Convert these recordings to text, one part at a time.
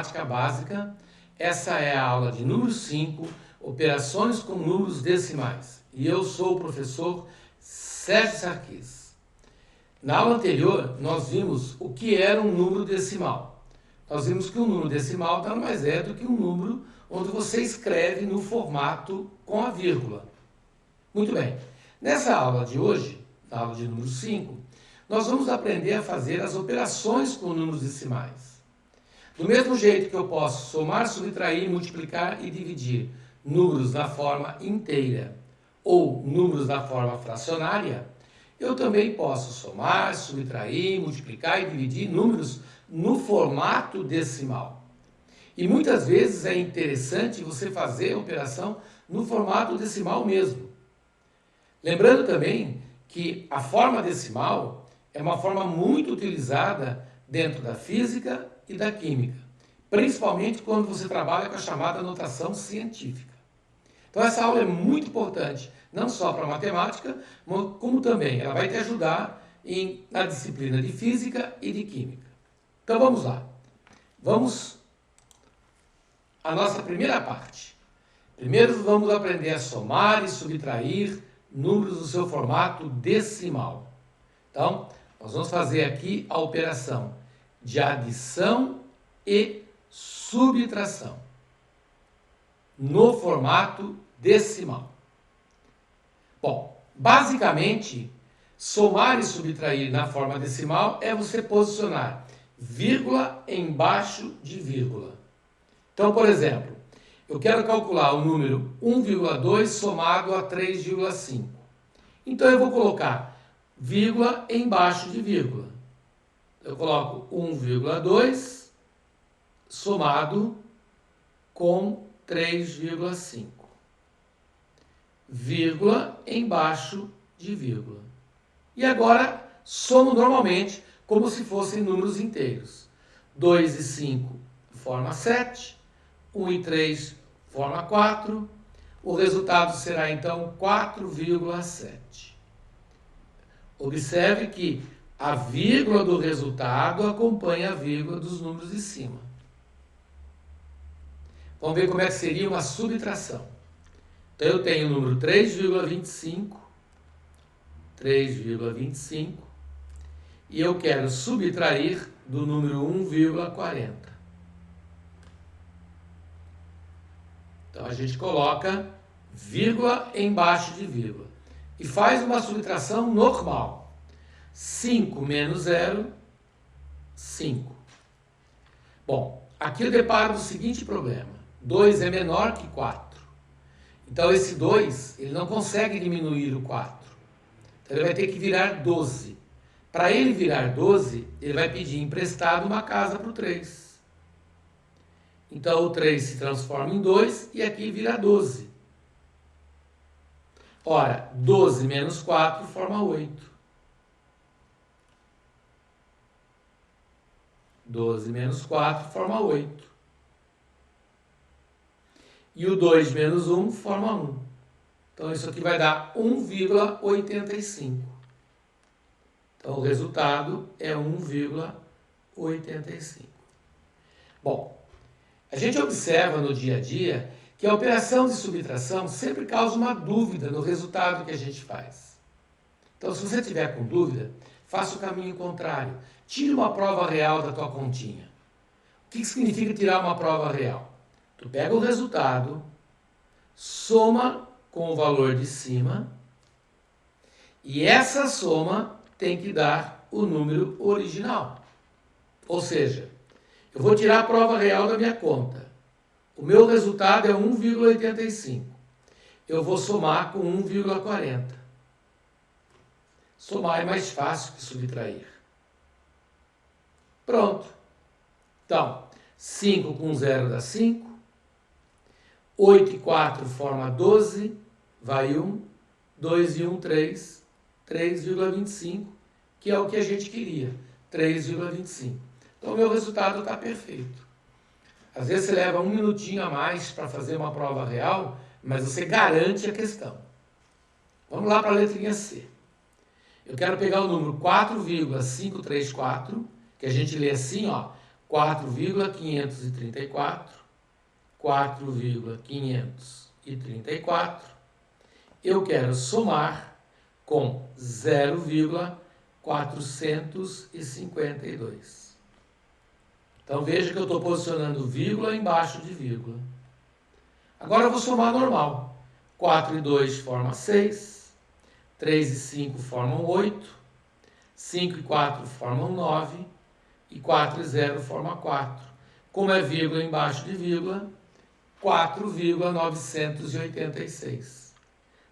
matemática básica. Essa é a aula de número 5, operações com números decimais. E eu sou o professor Sérgio Sarquis. Na aula anterior, nós vimos o que era um número decimal. Nós vimos que um número decimal nada mais é do que um número onde você escreve no formato com a vírgula. Muito bem. Nessa aula de hoje, na aula de número 5, nós vamos aprender a fazer as operações com números decimais. Do mesmo jeito que eu posso somar, subtrair, multiplicar e dividir números na forma inteira ou números na forma fracionária, eu também posso somar, subtrair, multiplicar e dividir números no formato decimal. E muitas vezes é interessante você fazer a operação no formato decimal mesmo. Lembrando também que a forma decimal é uma forma muito utilizada dentro da física e da química, principalmente quando você trabalha com a chamada notação científica. Então essa aula é muito importante, não só para a matemática, como também ela vai te ajudar na disciplina de física e de química. Então vamos lá. Vamos à nossa primeira parte. Primeiro vamos aprender a somar e subtrair números do seu formato decimal. Então, nós vamos fazer aqui a operação de adição e subtração no formato decimal. Bom, basicamente, somar e subtrair na forma decimal é você posicionar vírgula embaixo de vírgula. Então, por exemplo, eu quero calcular o número 1,2 somado a 3,5. Então, eu vou colocar vírgula embaixo de vírgula. Eu coloco 1,2 somado com 3,5. Vírgula embaixo de vírgula. E agora, somo normalmente como se fossem números inteiros. 2 e 5 forma 7. 1 e 3 forma 4. O resultado será então 4,7. Observe que a vírgula do resultado acompanha a vírgula dos números de cima. Vamos ver como é que seria uma subtração. Então eu tenho o número 3,25 e eu quero subtrair do número 1,40. Então a gente coloca vírgula embaixo de vírgula e faz uma subtração normal. 5 menos 0, 5. Bom, aqui eu deparo com o seguinte problema. 2 é menor que 4. Então esse 2, ele não consegue diminuir o 4. Então ele vai ter que virar 12. Para ele virar 12, ele vai pedir emprestado uma casa para o 3. Então o 3 se transforma em 2 e aqui vira 12. Ora, 12 menos 4 forma 8. 12 menos 4 forma 8. E o 2 menos 1 forma 1. Então isso aqui vai dar 1,85. Então o resultado é 1,85. Bom, a gente observa no dia a dia que a operação de subtração sempre causa uma dúvida no resultado que a gente faz. Então, se você tiver com dúvida, faça o caminho contrário. Tire uma prova real da tua continha. O que significa tirar uma prova real? Tu pega o resultado, soma com o valor de cima, e essa soma tem que dar o número original. Ou seja, eu vou tirar a prova real da minha conta. O meu resultado é 1,85. Eu vou somar com 1,40. Somar é mais fácil que subtrair. Pronto. Então, 5 com 0 dá 5. 8 e 4 forma 12. Vai 1. 2 e 1, 3. 3,25, que é o que a gente queria. 3,25. Então, o meu resultado está perfeito. Às vezes você leva um minutinho a mais para fazer uma prova real, mas você garante a questão. Vamos lá para a letrinha C. Eu quero pegar o número 4,534, que a gente lê assim, ó, 4,534, 4,534, eu quero somar com 0,452. Então veja que eu estou posicionando vírgula embaixo de vírgula. Agora eu vou somar normal. 4 e 2 forma 6, 3 e 5 formam 8, 5 e 4 formam 9, e 4 e 0 forma 4. Como é vírgula embaixo de vírgula, 4,986.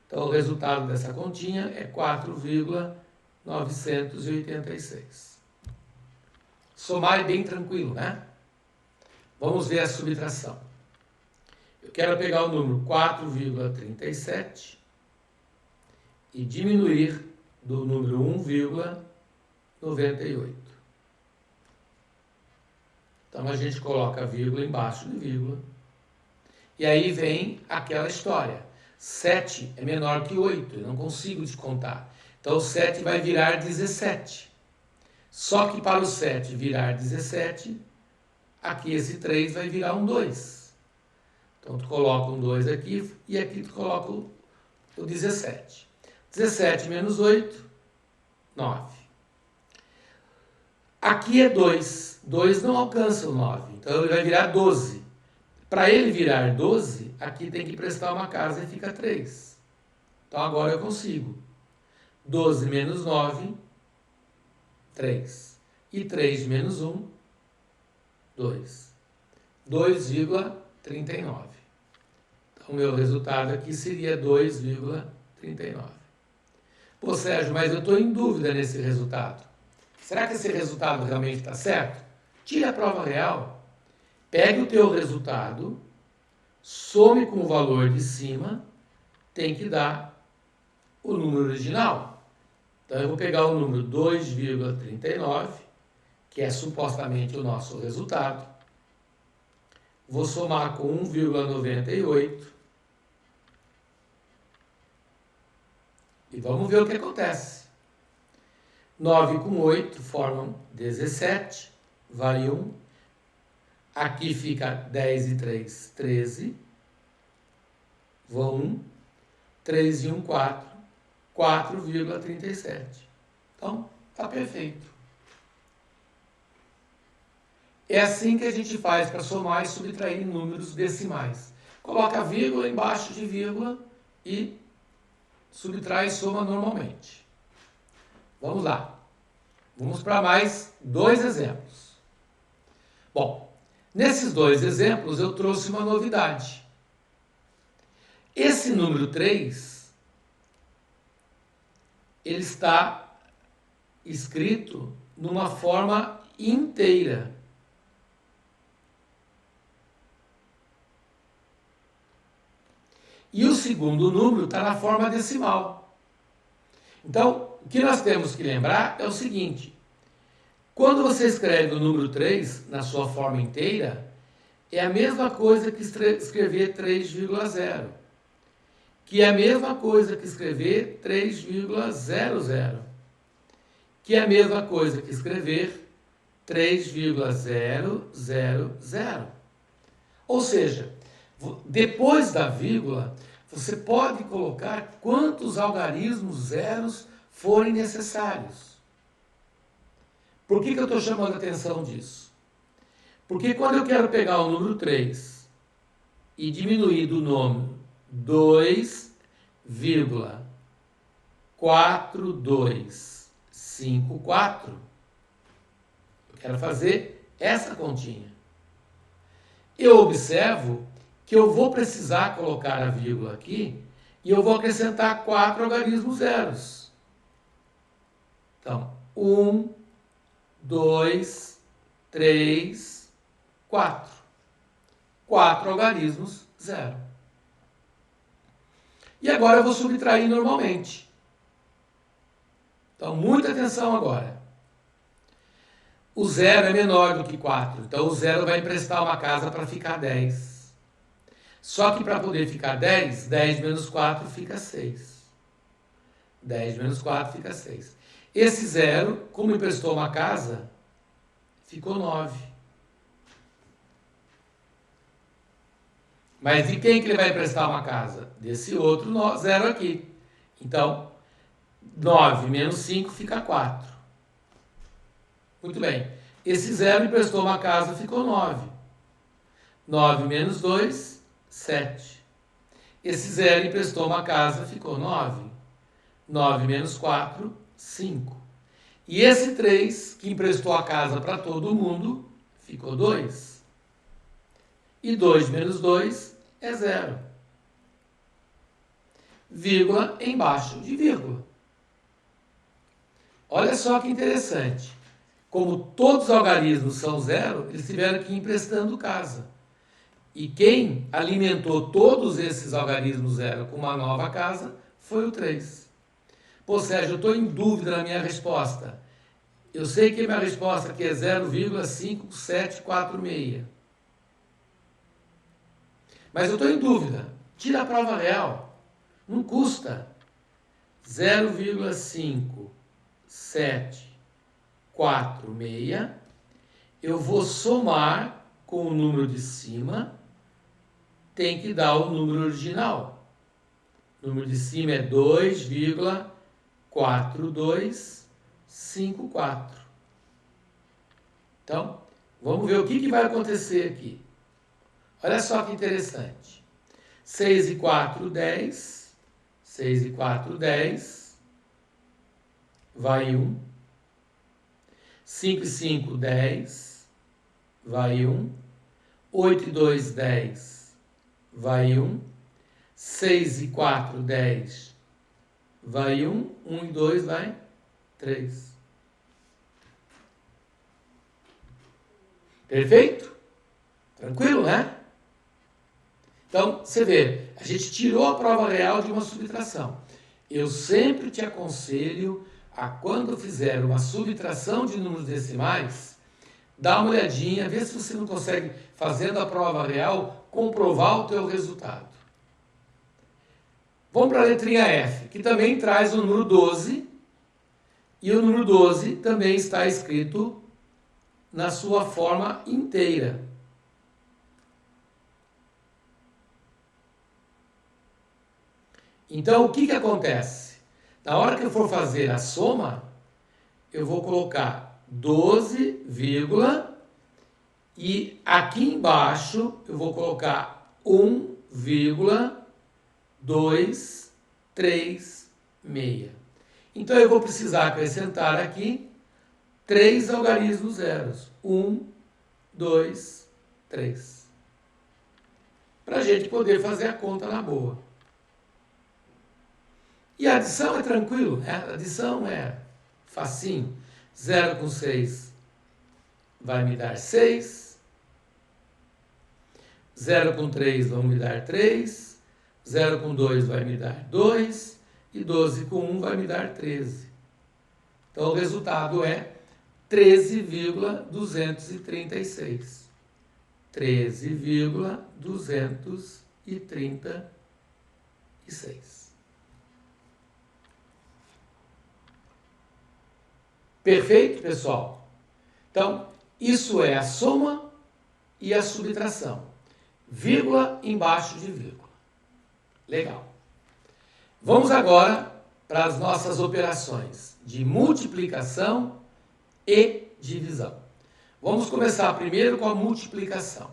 Então o resultado dessa continha é 4,986. Somar é bem tranquilo, né? Vamos ver a subtração. Eu quero pegar o número 4,37 e diminuir do número 1,98. Então a gente coloca vírgula embaixo de vírgula. E aí vem aquela história. 7 é menor que 8, eu não consigo descontar. Então o 7 vai virar 17. Só que para o 7 virar 17, aqui esse 3 vai virar um 2. Então tu coloca um 2 aqui e aqui tu coloca o 17. 17 menos 8, 9. Aqui é 2. 2 não alcança o 9, então ele vai virar 12. Para ele virar 12, aqui tem que prestar uma casa e fica 3. Então agora eu consigo. 12 menos 9, 3. E 3 menos 1, 2. 2,39. Então o meu resultado aqui seria 2,39. Pô, Sérgio, mas eu estou em dúvida nesse resultado. Será que esse resultado realmente está certo? Tire a prova real. Pegue o teu resultado, some com o valor de cima, tem que dar o número original. Então eu vou pegar o número 2,39, que é supostamente o nosso resultado. Vou somar com 1,98. E vamos ver o que acontece. 9 com 8 formam 17, vale 1. Aqui fica 10 e 3, 13. Vou 1. 3 e 1, 4. 4,37. Então, está perfeito. É assim que a gente faz para somar e subtrair números decimais. Coloca vírgula embaixo de vírgula e subtrai e soma normalmente. Vamos lá. Vamos para mais 2 exemplos. Bom, nesses 2 exemplos eu trouxe uma novidade. Esse número 3, ele está escrito numa forma inteira. E o segundo número está na forma decimal. Então, o que nós temos que lembrar é o seguinte. Quando você escreve o número 3 na sua forma inteira, é a mesma coisa que escrever 3,0. Que é a mesma coisa que escrever 3,00. Que é a mesma coisa que escrever 3,000. Ou seja, depois da vírgula, você pode colocar quantos algarismos zeros forem necessários. Por que eu estou chamando a atenção disso? Porque quando eu quero pegar o número 3 e diminuir do número 2,4254, eu quero fazer essa continha. Eu observo que eu vou precisar colocar a vírgula aqui e eu vou acrescentar 4 algarismos zeros. Então, 1, 2, 3, 4. 4 algarismos zero. E agora eu vou subtrair normalmente. Então, muita atenção agora. O zero é menor do que 4, então o zero vai emprestar uma casa para ficar 10. Só que para poder ficar 10, 10 menos 4 fica 6. 10 menos 4 fica 6. Esse zero, como emprestou uma casa, ficou 9. Mas de quem que ele vai emprestar uma casa? Desse outro zero aqui. Então, 9 menos 5 fica 4. Muito bem. Esse zero emprestou uma casa, ficou 9. 9 menos 2, 7. Esse zero emprestou uma casa, ficou 9. 9 menos 4, 5. E esse 3, que emprestou a casa para todo mundo, ficou 2. E 2 menos 2 é 0. Vírgula embaixo de vírgula. Olha só que interessante. Como todos os algarismos são zero, eles tiveram que ir emprestando casa. E quem alimentou todos esses algarismos zero com uma nova casa foi o 3. Pô, Sérgio, eu estou em dúvida na minha resposta. Eu sei que a minha resposta aqui é 0,5746. Mas eu estou em dúvida. Tira a prova real. Não custa. 0,5746. Eu vou somar com o número de cima. Tem que dar o número original. O número de cima é 2,4254. Então, vamos ver o que vai acontecer aqui. Olha só que interessante. 6 e 4, 10. 6 e 4, 10. Vai 1. 5 e 5, 10. Vai 1. 8 e 2, 10. Vai 1. 6 e 4, 10. Vai 1. 1 e 2, vai 3. Perfeito? Tranquilo, né? Então, você vê, a gente tirou a prova real de uma subtração. Eu sempre te aconselho a, quando fizer uma subtração de números decimais, dá uma olhadinha, vê se você não consegue, fazendo a prova real, comprovar o teu resultado. Vamos para a letrinha F, que também traz o número 12, e o número 12 também está escrito na sua forma inteira. Então, o que acontece? Na hora que eu for fazer a soma, eu vou colocar 12, e aqui embaixo eu vou colocar 1,236. Então, eu vou precisar acrescentar aqui 3 algarismos zeros. 1, 2, 3. Para a gente poder fazer a conta na boa. E a adição é tranquilo, né? A adição é facinho. 0 com 6 vai me dar 6. 0 com 3 vai me dar 3. 0 com 2 vai me dar 2. E 12 com 1 vai me dar 13. Então, o resultado é 13,236. 13,236. Perfeito, pessoal? Então, isso é a soma e a subtração. Vírgula embaixo de vírgula. Legal. Vamos agora para as nossas operações de multiplicação e divisão. Vamos começar primeiro com a multiplicação.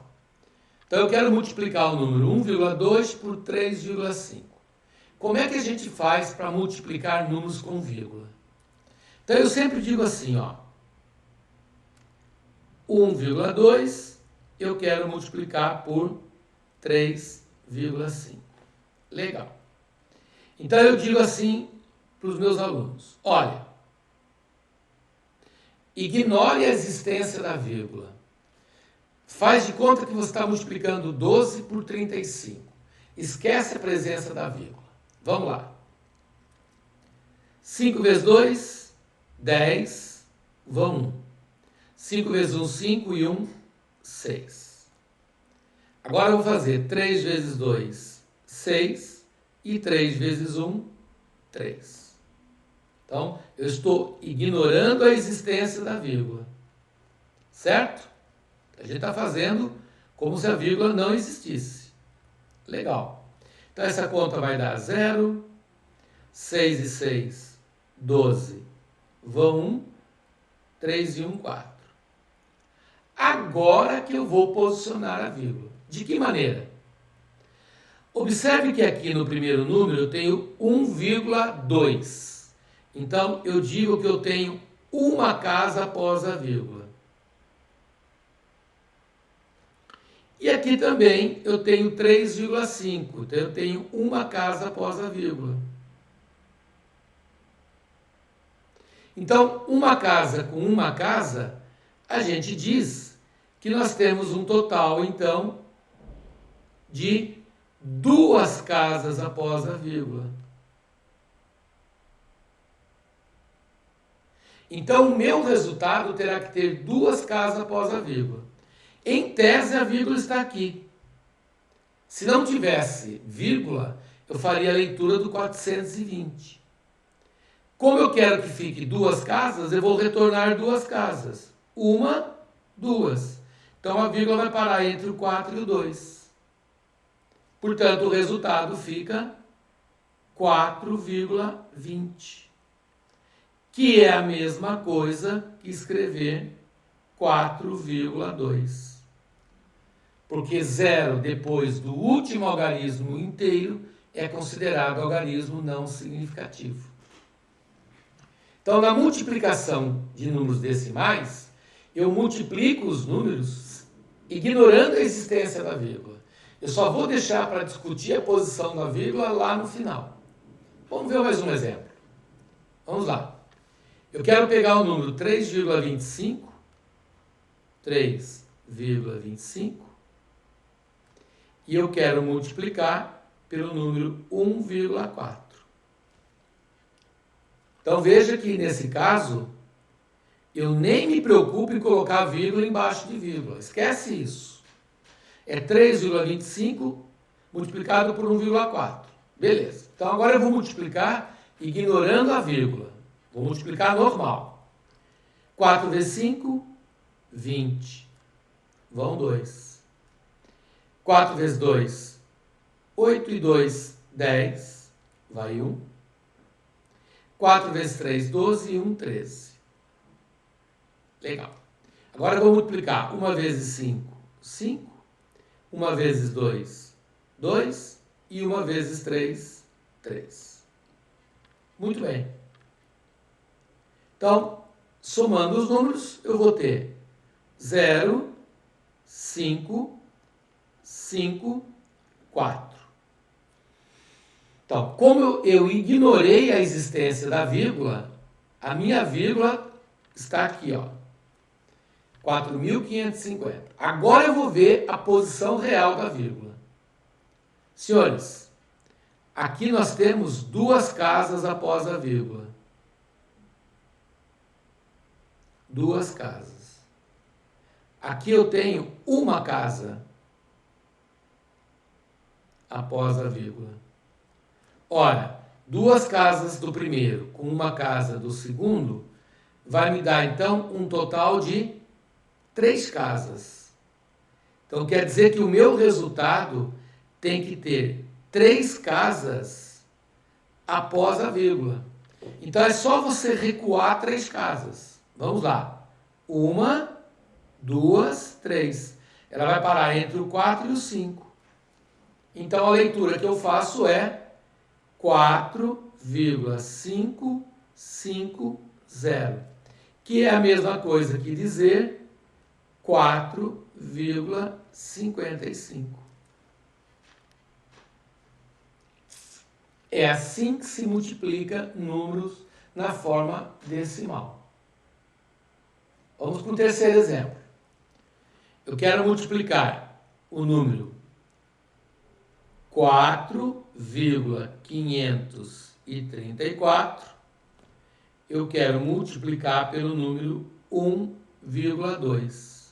Então, eu quero multiplicar o número 1,2 por 3,5. Como é que a gente faz para multiplicar números com vírgula? Então, eu sempre digo assim, ó. 1,2 eu quero multiplicar por 3,5. Legal. Então, eu digo assim para os meus alunos. Olha, ignore a existência da vírgula. Faz de conta que você está multiplicando 12 por 35. Esquece a presença da vírgula. Vamos lá. 5 vezes 2... 10, vão 1. 5 vezes 1, 5 e 1, 6. Agora eu vou fazer 3 vezes 2, 6 e 3 vezes 1, 3. Então, eu estou ignorando a existência da vírgula. Certo? A gente está fazendo como se a vírgula não existisse. Legal. Então, essa conta vai dar 0, 6 e 6, 12, vão 1, 3 e 1, 4. Agora que eu vou posicionar a vírgula. De que maneira? Observe que aqui no primeiro número eu tenho 1,2. Então, eu digo que eu tenho uma casa após a vírgula. E aqui também eu tenho 3,5. Então, eu tenho uma casa após a vírgula. Então, uma casa com uma casa, a gente diz que nós temos um total, então, de 2 casas após a vírgula. Então, o meu resultado terá que ter 2 casas após a vírgula. Em tese, a vírgula está aqui. Se não tivesse vírgula, eu faria a leitura do 420. Como eu quero que fique 2 casas, eu vou retornar 2 casas. 1, 2. Então, a vírgula vai parar entre o 4 e o 2. Portanto, o resultado fica 4,20. Que é a mesma coisa que escrever 4,2. Porque 0 depois do último algarismo inteiro é considerado algarismo não significativo. Então, na multiplicação de números decimais, eu multiplico os números ignorando a existência da vírgula. Eu só vou deixar para discutir a posição da vírgula lá no final. Vamos ver mais um exemplo. Vamos lá. Eu quero pegar o número 3,25, 3,25, e eu quero multiplicar pelo número 1,4. Então, veja que, nesse caso, eu nem me preocupo em colocar vírgula embaixo de vírgula. Esquece isso. É 3,25 multiplicado por 1,4. Beleza. Então, agora eu vou multiplicar ignorando a vírgula. Vou multiplicar normal. 4 vezes 5, 20. Vão 2. 4 vezes 2, 8 e 2, 10. Vai 1. 4 vezes 3, 12 e 1, 13. Legal. Agora eu vou multiplicar 1 vezes 5, 5. 1 vezes 2, 2. E 1 vezes 3, 3. Muito bem. Então, somando os números, eu vou ter 0, 5, 5, 4. Então, como eu ignorei a existência da vírgula, a minha vírgula está aqui, ó. 4.550. Agora eu vou ver a posição real da vírgula. Senhores, aqui nós temos 2 casas após a vírgula. 2 casas. Aqui eu tenho uma casa após a vírgula. Ora, 2 casas do primeiro com uma casa do segundo vai me dar, então, um total de 3 casas. Então, quer dizer que o meu resultado tem que ter 3 casas após a vírgula. Então, é só você recuar 3 casas. Vamos lá. 1, 2, 3. Ela vai parar entre o 4 e o 5. Então, a leitura que eu faço é 4,550, que é a mesma coisa que dizer 4,55. É assim que se multiplica números na forma decimal. Vamos para o terceiro exemplo. Eu quero multiplicar o número 4,534. Eu quero multiplicar pelo número 1,2.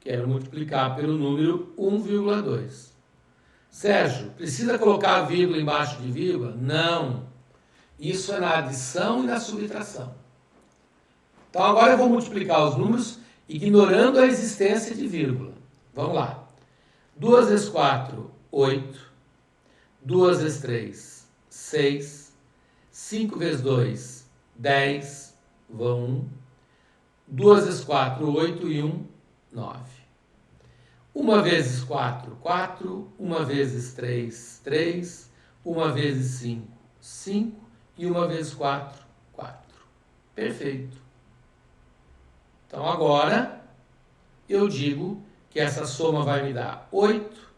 Quero multiplicar pelo número 1,2. Sérgio, precisa colocar a vírgula embaixo de vírgula? Não. Isso é na adição e na subtração. Então, agora eu vou multiplicar os números ignorando a existência de vírgula. Vamos lá. 2 vezes 4, 8. 2 vezes 3, 6. 5 vezes 2, 10. Vão 1. 2 vezes 4, 8 e 1, 9. 1 vezes 4, 4. 1 vezes 3, 3. 1 vezes 5, 5. E 1 vezes 4, 4. Perfeito. Então, agora, eu digo que essa soma vai me dar 8.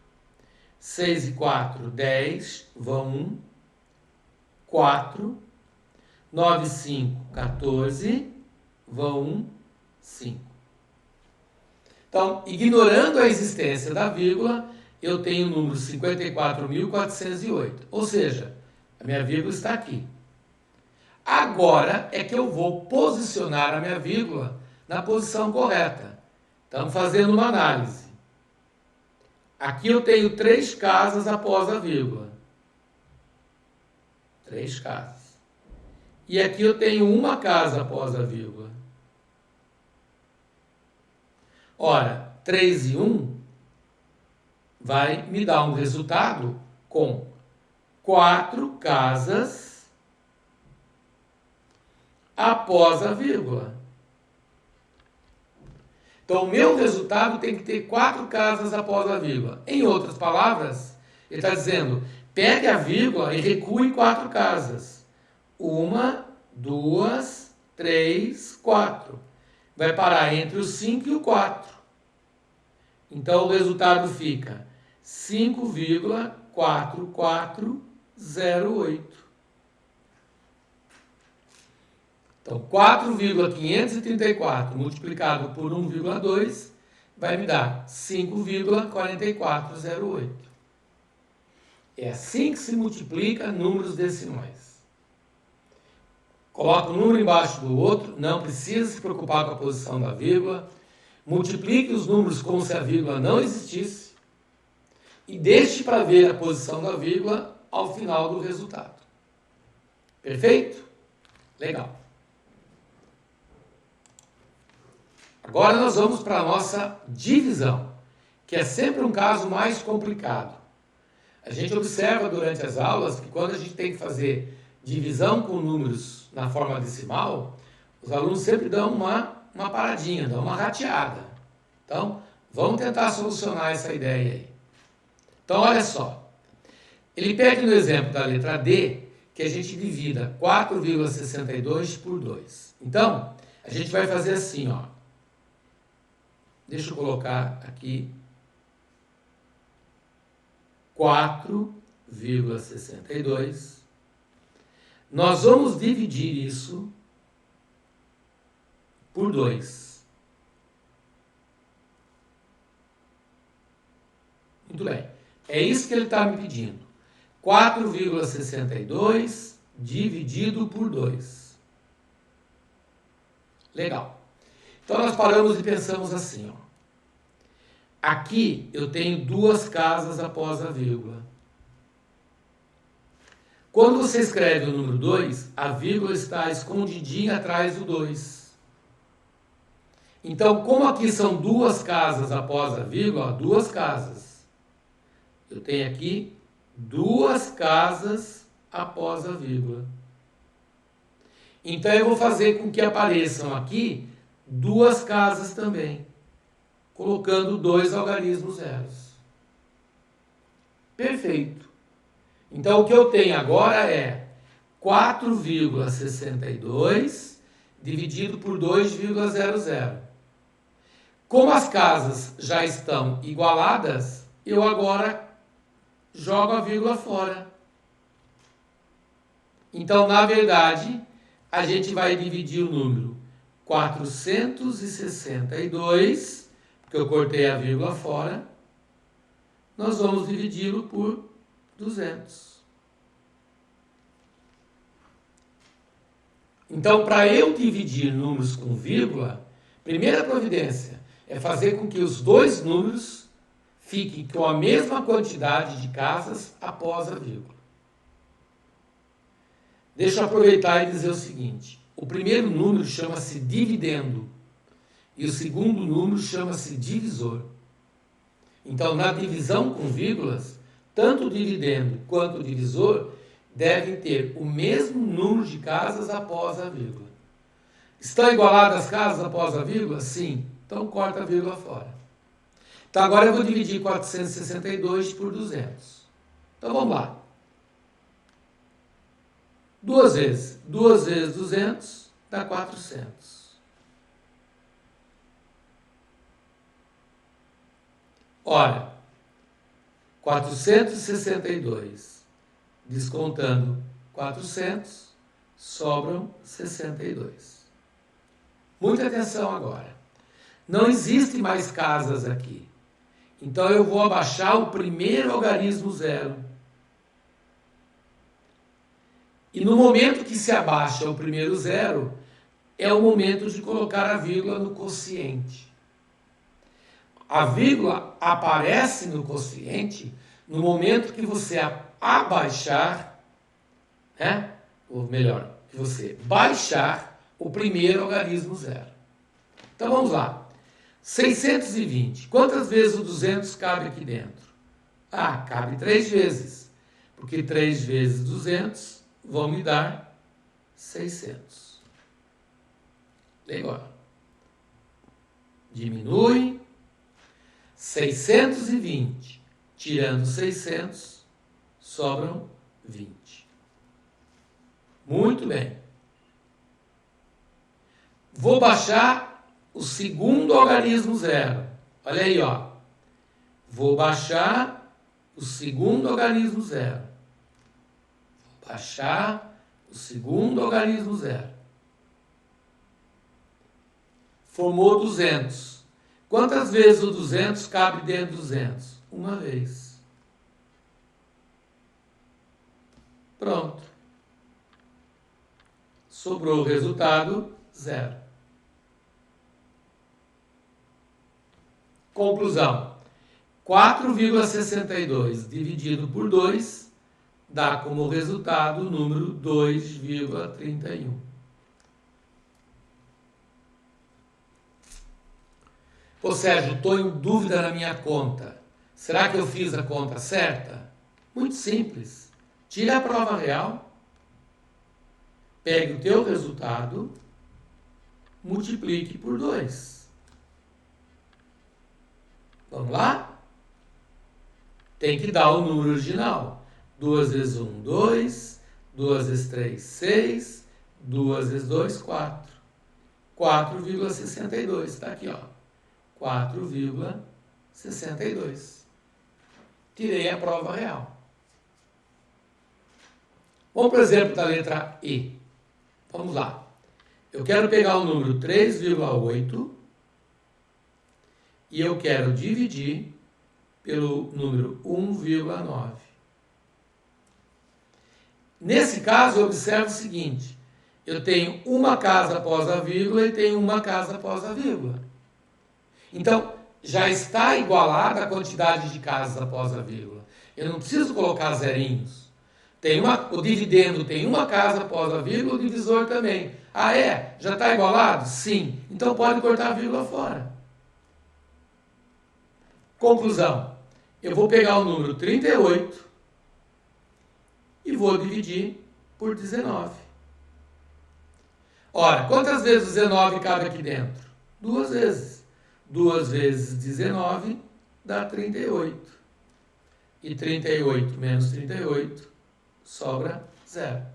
6 e 4, 10. Vão 1. 4. 9 e 5, 14. Vão 1, 5. Então, ignorando a existência da vírgula, eu tenho o número 54.408. Ou seja, a minha vírgula está aqui. Agora é que eu vou posicionar a minha vírgula na posição correta. Estamos fazendo uma análise. Aqui eu tenho 3 casas após a vírgula. 3 casas. E aqui eu tenho uma casa após a vírgula. Ora, 3 e 1 vai me dar um resultado com 4 casas após a vírgula. Então, o meu resultado tem que ter 4 casas após a vírgula. Em outras palavras, ele está dizendo, pegue a vírgula e recue 4 casas. 1, 2, 3, 4. Vai parar entre o 5 e o 4. Então, o resultado fica 5,4408. Então, 4,534 multiplicado por 1,2 vai me dar 5,4408. É assim que se multiplica números decimais. Coloca um número embaixo do outro, não precisa se preocupar com a posição da vírgula. Multiplique os números como se a vírgula não existisse e deixe para ver a posição da vírgula ao final do resultado. Perfeito? Legal. Agora nós vamos para a nossa divisão, que é sempre um caso mais complicado. A gente observa durante as aulas que quando a gente tem que fazer divisão com números na forma decimal, os alunos sempre dão uma paradinha, dão uma rateada. Então, vamos tentar solucionar essa ideia aí. Então, olha só. Ele pede no exemplo da letra D que a gente divida 4,62 por 2. Então, a gente vai fazer assim, ó. Deixa eu colocar aqui 4,62. Nós vamos dividir isso por 2. Muito bem. É isso que ele está me pedindo. 4,62 dividido por 2. Legal. Então, nós paramos e pensamos assim, ó. Aqui eu tenho 2 casas após a vírgula. Quando você escreve o número 2, a vírgula está escondidinha atrás do 2. Então, como aqui são 2 casas após a vírgula, ó, 2 casas. Eu tenho aqui 2 casas após a vírgula. Então, eu vou fazer com que apareçam aqui 2 casas também, colocando 2 algarismos zeros. Perfeito. Então, o que eu tenho agora é 4,62 dividido por 2,00. Como as casas já estão igualadas, eu agora jogo a vírgula fora. Então, na verdade, a gente vai dividir o número 462, porque eu cortei a vírgula fora, nós vamos dividi-lo por 200. Então, para eu dividir números com vírgula, primeira providência é fazer com que os 2 números fiquem com a mesma quantidade de casas após a vírgula. Deixa eu aproveitar e dizer o seguinte. O primeiro número chama-se dividendo e o segundo número chama-se divisor. Então, na divisão com vírgulas, tanto o dividendo quanto o divisor devem ter o mesmo número de casas após a vírgula. Estão igualadas as casas após a vírgula? Sim. Então, corta a vírgula fora. Então, agora eu vou dividir 462 por 200. Então, vamos lá. 2 vezes 200 dá 400. Ora, 462 descontando 400, sobram 62. Muita atenção agora. Não existe mais casas aqui. Então eu vou abaixar o primeiro algarismo zero. E no momento que se abaixa o primeiro zero, é o momento de colocar a vírgula no quociente. A vírgula aparece no quociente no momento que você abaixar, né? Ou melhor, que você baixar o primeiro algarismo zero. Então vamos lá. 620. Quantas vezes o 200 cabe aqui dentro? Ah, cabe 3 vezes. Porque 3 vezes 200 vão me dar 600. Legal. Diminui. 620. Tirando 600, sobram 20. Muito bem. Vou baixar o segundo algarismo zero. Olha aí, ó. Vou baixar o segundo algarismo zero. Vou baixar o segundo algarismo zero. Formou 200. Quantas vezes o 200 cabe dentro do 200? Uma vez. Pronto. Sobrou o resultado, zero. Conclusão. 4,62 dividido por 2 dá como resultado o número 2,31. Pô, Sérgio, estou em dúvida na minha conta. Será que eu fiz a conta certa? Muito simples. Tire a prova real, pegue o teu resultado, multiplique por 2. Vamos lá? Tem que dar o número original. 2 vezes 1, 2. 2 vezes 3, 6. 2 vezes 2, 4. 4,62. Está aqui, ó. 4,62. Tirei a prova real. Vamos para o exemplo da letra E. Vamos lá. Eu quero pegar o número 3,8 e eu quero dividir pelo número 1,9. Nesse caso, eu observo o seguinte. Eu tenho uma casa após a vírgula e tenho uma casa após a vírgula. Então, já está igualada a quantidade de casas após a vírgula. Eu não preciso colocar zerinhos. O dividendo tem uma casa após a vírgula, o divisor também. Ah, é? Já está igualado? Sim. Então pode cortar a vírgula fora. Conclusão. Eu vou pegar o número 38 e vou dividir por 19. Ora, quantas vezes o 19 cabe aqui dentro? 2 vezes. 2 vezes 19 dá 38. E 38 menos 38 sobra 0.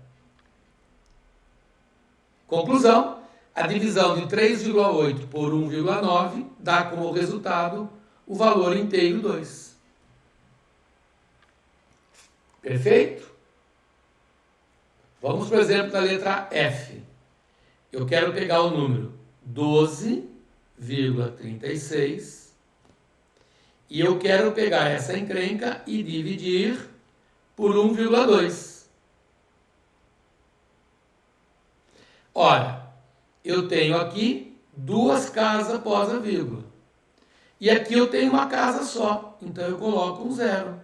Conclusão, a divisão de 3,8 por 1,9 dá como resultado o valor inteiro 2. Perfeito? Vamos, por exemplo, da letra F. Eu quero pegar o número 12,36 e eu quero pegar essa encrenca e dividir por 1,2. Ora, eu tenho aqui 2 casas após a vírgula. E aqui eu tenho uma casa só, então eu coloco um 0.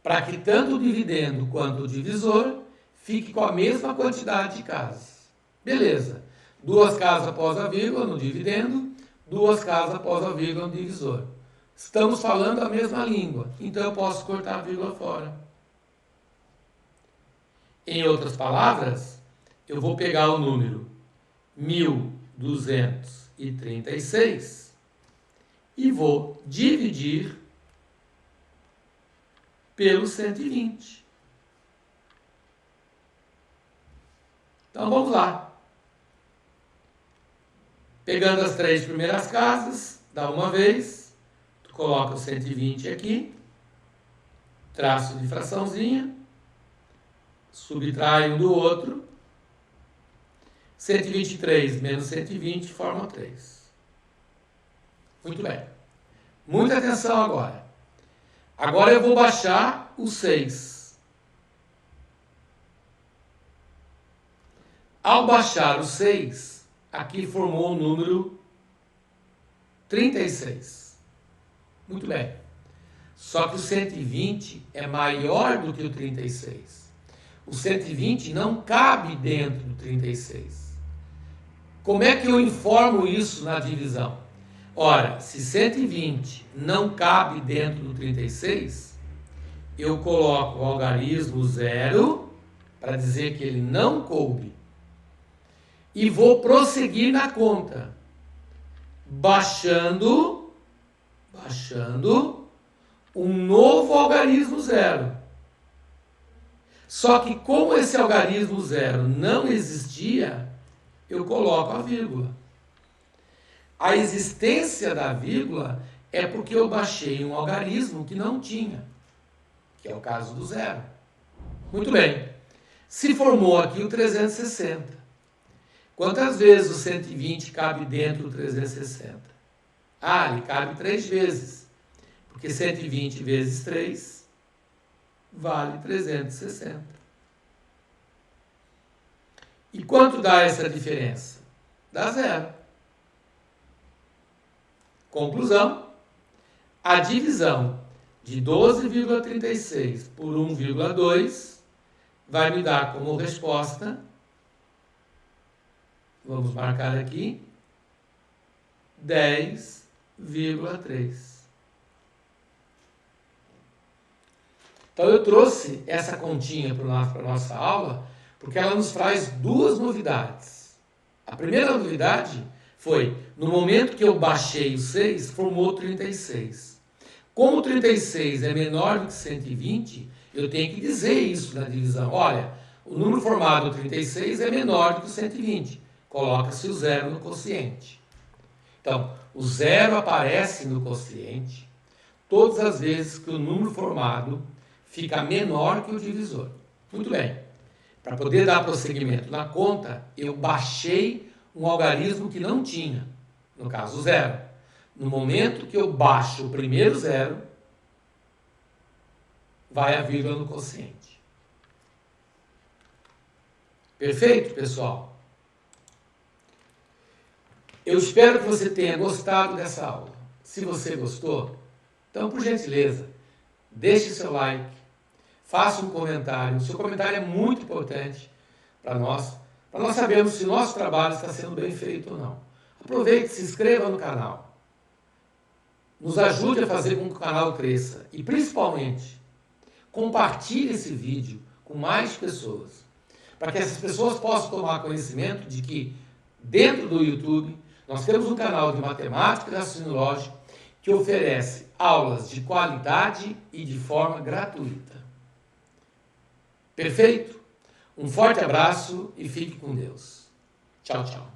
Para que tanto o dividendo quanto o divisor fique com a mesma quantidade de casas. Beleza. 2 casas após a vírgula no dividendo, 2 casas após a vírgula no divisor. Estamos falando a mesma língua, então eu posso cortar a vírgula fora. Em outras palavras, eu vou pegar o número 1236 e vou dividir pelo 120. Então vamos lá. Pegando as 3 primeiras casas, dá uma vez, tu coloca o 120 aqui, traço de fraçãozinha, subtrai um do outro, 123 menos 120 forma 3. Muito bem. Muita atenção agora. Agora eu vou baixar o 6. Ao baixar o 6, aqui formou o número 36. Muito bem. Só que o 120 é maior do que o 36. O 120 não cabe dentro do 36. Como é que eu informo isso na divisão? Ora, se 120 não cabe dentro do 36, eu coloco o algarismo 0 para dizer que ele não coube. E vou prosseguir na conta, baixando um novo algarismo 0. Só que como esse algarismo 0 não existia, eu coloco a vírgula. A existência da vírgula é porque eu baixei um algarismo que não tinha, que é o caso do 0. Muito bem. Se formou aqui o 360. Quantas vezes o 120 cabe dentro do 360? Ah, ele cabe 3 vezes. Porque 120 vezes 3 vale 360. E quanto dá essa diferença? Dá 0. Conclusão. A divisão de 12,36 por 1,2 vai me dar como resposta, vamos marcar aqui, 10,3. Então eu trouxe essa continha para a nossa aula porque ela nos traz 2 novidades. A primeira novidade foi, no momento que eu baixei o 6, formou 36. Como o 36 é menor do que 120, eu tenho que dizer isso na divisão. Olha, o número formado 36 é menor do que o 120. Coloca-se o 0 no quociente. Então, o 0 aparece no quociente todas as vezes que o número formado fica menor que o divisor. Muito bem. Para poder dar prosseguimento na conta, eu baixei um algarismo que não tinha, no caso 0. No momento que eu baixo o primeiro 0, vai a vírgula no quociente. Perfeito, pessoal? Eu espero que você tenha gostado dessa aula. Se você gostou, então, por gentileza, deixe seu like, faça um comentário. O seu comentário é muito importante para nós sabermos se nosso trabalho está sendo bem feito ou não. Aproveite, se inscreva no canal. Nos ajude a fazer com que o canal cresça. E, principalmente, compartilhe esse vídeo com mais pessoas, para que essas pessoas possam tomar conhecimento de que, dentro do YouTube, nós temos um canal de matemática e raciocínio lógico que oferece aulas de qualidade e de forma gratuita. Perfeito? Um forte abraço e fique com Deus. Tchau, tchau.